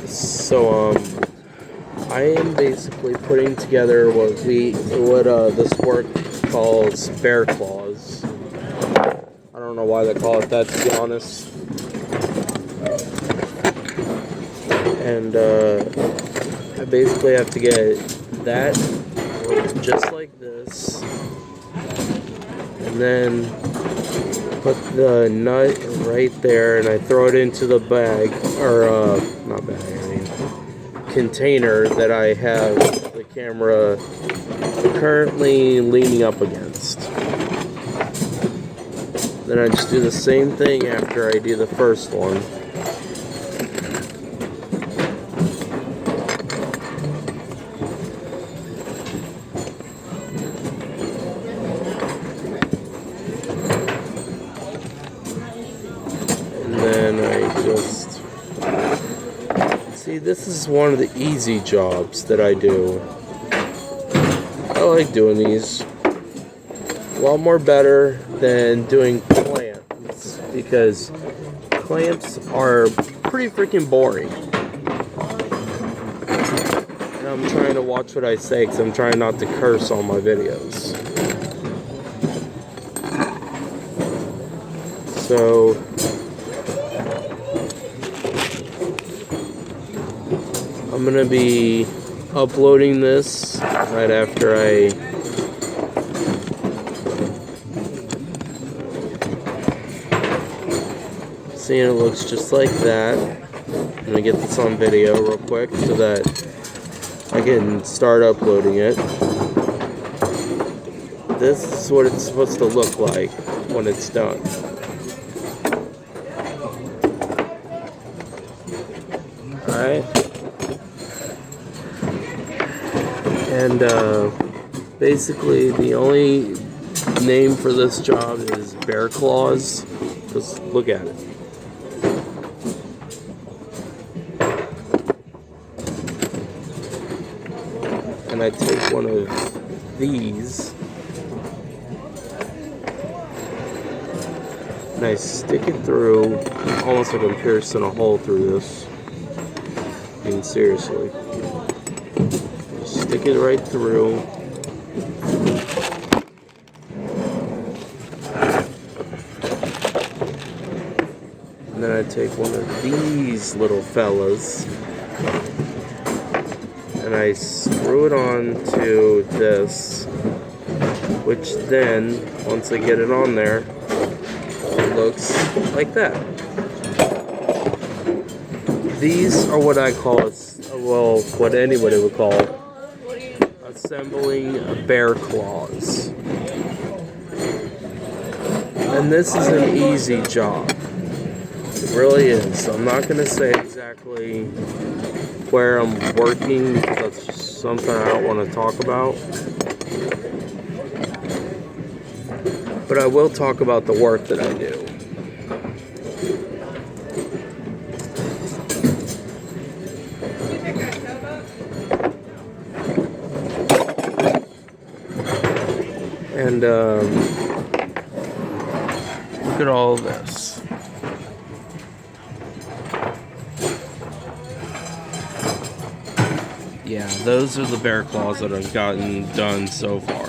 So I am basically putting together what this work calls bear claws. I don't know why they call it that, to be honest. And I basically have to get that just like this, and then put the nut right there, and I throw it into the bag, or not bag, I mean container that I have the camera currently leaning up against. Then I just do the same thing after I do the first one. And then I just see, this is one of the easy jobs that I do. I like doing these. A lot more better than doing clamps, because clamps are pretty freaking boring. And I'm trying to watch what I say, because I'm trying not to curse on my videos. So I'm gonna be uploading this right after I see it looks just like that. I'm gonna get this on video real quick so that I can start uploading it. This is what it's supposed to look like when it's done. Alright. And basically the only name for this job is bear claws. Just look at it. And I take one of these and I stick it through, almost like I'm piercing a hole through this. I mean, seriously. Just stick it right through. And then I take one of these little fellas and I screw it on to this, which then, once I get it on there, it looks like that. These are what I call, well, what anybody would call assembling bear claws. And this is an easy job. It really is. I'm not going to say exactly where I'm working, because that's just something I don't want to talk about. But I will talk about the work that I do. And look at all of this. Yeah, those are the bear claws that I've gotten done so far.